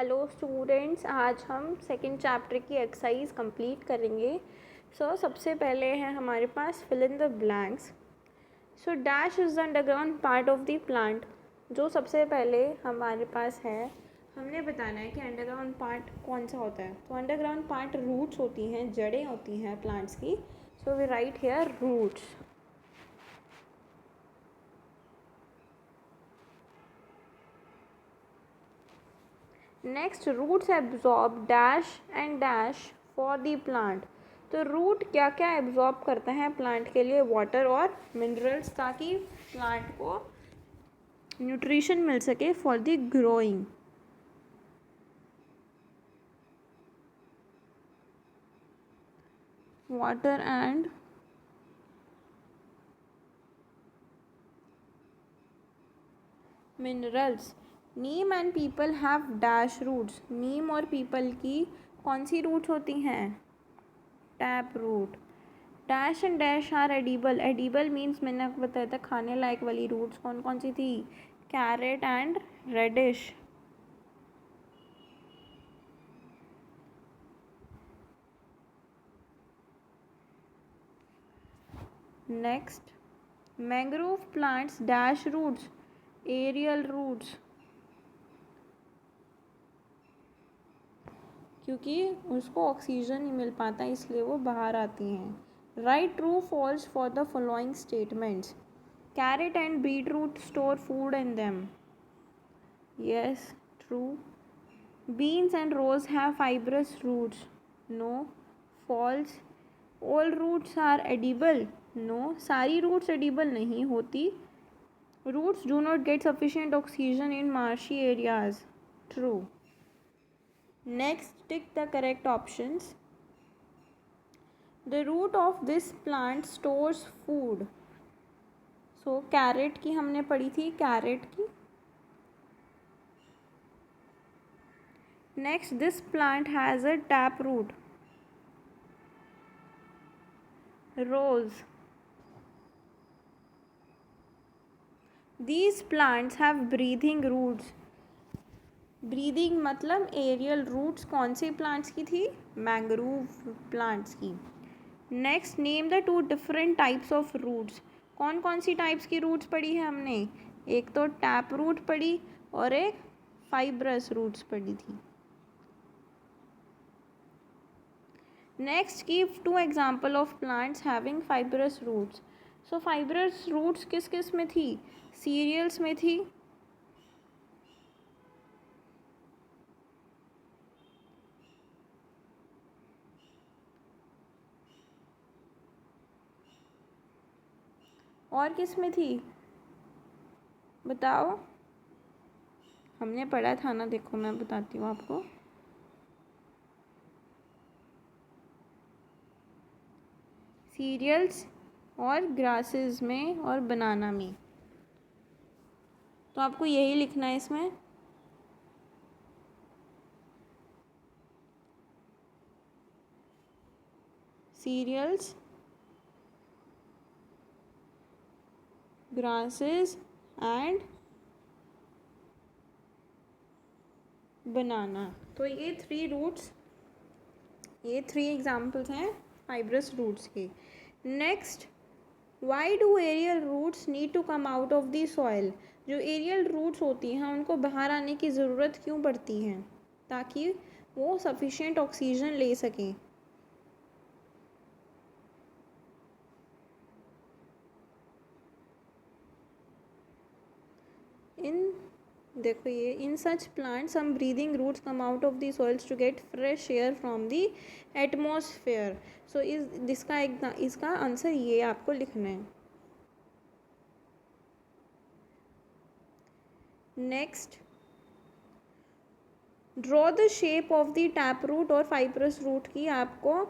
Hello students, आज हम second chapter की एक्सरसाइज कंप्लीट करेंगे। सबसे पहले है हमारे पास fill in the blanks. Dash is the underground part of the plant. जो सबसे पहले हमारे पास है, हमने बताना है कि अंडरग्राउंड पार्ट कौन सा होता है। तो अंडरग्राउंड पार्ट रूट्स होती हैं, जड़ें होती हैं प्लांट्स की। So we write here roots. Next, roots absorb dash and dash for the plant. तो रूट क्या क्या एब्जॉर्ब करता है प्लांट के लिए? वाटर और मिनरल्स, ताकि प्लांट को न्यूट्रिशन मिल सके for the growing. Water and minerals. Neem and peepal have dash roots. नीम और पीपल की कौन सी रूट्स होती हैं? Tap root. Dash and dash are edible. Edible means मैंने आपको बताया था खाने लायक वाली रूट्स कौन कौन सी थी? Carrot and radish. Next, mangrove plants dash roots, aerial roots, क्योंकि उसको ऑक्सीजन नहीं मिल पाता इसलिए वो बाहर आती हैं। Write true false for the following statements. Carrot and beetroot store food in them. Yes, true. Beans and rose have fibrous roots. No. False. All roots are edible. No. सारी roots edible नहीं होती. Roots do not get sufficient oxygen in marshy areas. True. Next, tick the correct options. The root of this plant stores food. So carrot की हमने पढ़ी थी, carrot की. Next, this plant has a tap root. Rose. These plants have breathing roots. Breathing मतलब aerial roots कौन से plants की थी? मैंग्रोव प्लांट्स की. Next, name the two different types of roots. कौन कौन सी टाइप्स की रूट्स पढ़ी है हमने? एक तो टैप रूट पढ़ी और एक फाइब्रस रूट्स पढ़ी थी. Next, give two example of plants having fibrous roots. So fibrous roots किस किस में थी? सीरियल्स में थी, और किस में थी बताओ? हमने पढ़ा था ना, देखो मैं बताती हूँ आपको. सीरियल्स और ग्रासेस में और बनाना में. तो आपको यही लिखना है इसमें. Cereals, grasses and banana. तो ये थ्री एग्जाम्पल्स हैं फाइब्रस रूट्स के. Next, why do aerial roots need to come out of the soil. जो एरियल रूट्स होती हैं उनको बाहर आने की ज़रूरत क्यों पड़ती है? ताकि वो सफिशिएंट ऑक्सीजन ले सकें. देखो ये, in such plants some breathing roots come out of the soils to get fresh air from the atmosphere. So इसका आंसर ये आपको लिखना है. Next, draw the shape of the tap root और फाइब्रस रूट की आपको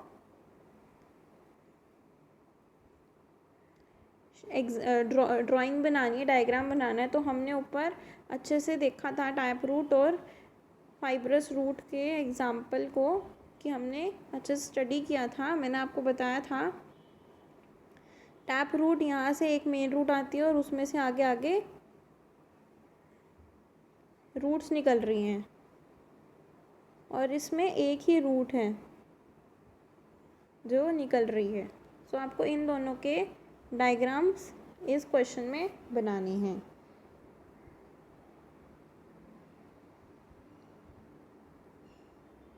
ड्राइंग बनानी है, डायग्राम बनाना है. तो हमने ऊपर अच्छे से देखा था टैप रूट और फाइब्रस रूट के एग्जाम्पल को, कि हमने अच्छे से स्टडी किया था. मैंने आपको बताया था टैप रूट यहाँ से एक मेन रूट आती है और उसमें से आगे आगे रूट्स निकल रही हैं. और इसमें एक ही रूट है जो निकल रही है। सो आपको इन दोनों के डायग्राम्स इस क्वेश्चन में बनाने हैं।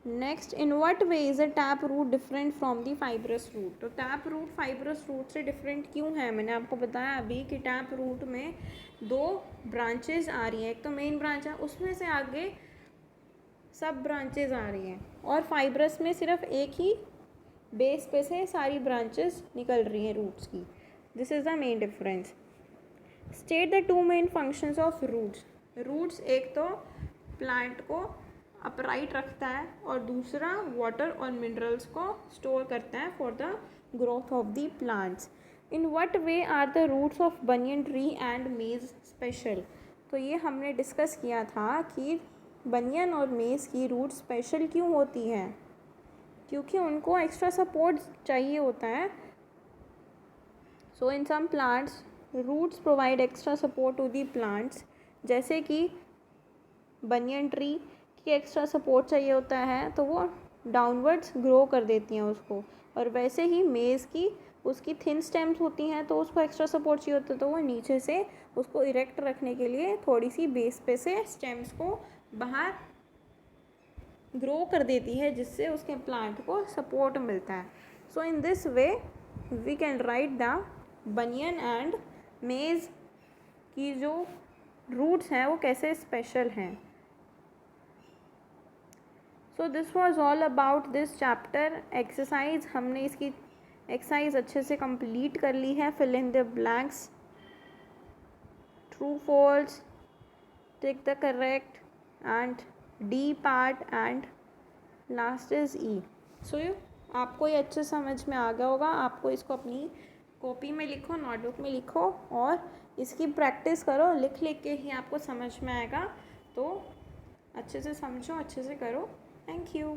Next, in what way is a tap root different from the fibrous root. तो टैप रूट फाइब्रस रूट से डिफरेंट क्यों है? मैंने आपको बताया अभी कि टैप रूट में दो ब्रांचेज आ रही हैं, एक तो मेन ब्रांच है, उसमें से आगे सब ब्रांचेज आ रही हैं, और फाइब्रस में सिर्फ एक ही बेस पे से सारी ब्रांचेस निकल रही हैं रूट्स की। This is the main difference. State the two main functions of roots. Roots एक तो प्लांट को अपराइट रखता है और दूसरा वाटर और मिनरल्स को स्टोर करता है for the growth of the plants. In what way are the roots of banyan tree and maize special. तो ये हमने डिस्कस किया था कि बनियन और मेज की रूट स्पेशल क्यों होती हैं, क्योंकि उनको एक्स्ट्रा सपोर्ट चाहिए होता है। So in some plants roots provide extra support to the plants, जैसे कि बनियन ट्री की एक्स्ट्रा सपोर्ट चाहिए होता है तो वो डाउनवर्ड्स ग्रो कर देती हैं उसको, और वैसे ही मेज़ की उसकी थिन स्टेम्स होती हैं तो उसको एक्स्ट्रा सपोर्ट चाहिए होता है तो वो नीचे से उसको इरेक्ट रखने के लिए थोड़ी सी बेस पे से स्टेम्स को बाहर ग्रो कर देती है, जिससे उसके प्लांट को सपोर्ट मिलता है। So in this way we can write the banyan and maize की जो रूट्स हैं वो कैसे स्पेशल हैं। So this was all about this chapter exercise. हमने इसकी एक्सरसाइज अच्छे से कंप्लीट कर ली है। Fill in the blanks, true false, tick the correct and D part and last is E. सो आपको ये अच्छे समझ में आ गया होगा। आपको इसको अपनी कॉपी में लिखो, नोटबुक में लिखो और इसकी प्रैक्टिस करो। लिख लिख के ही आपको समझ में आएगा, तो अच्छे से समझो, अच्छे से करो। Thank you.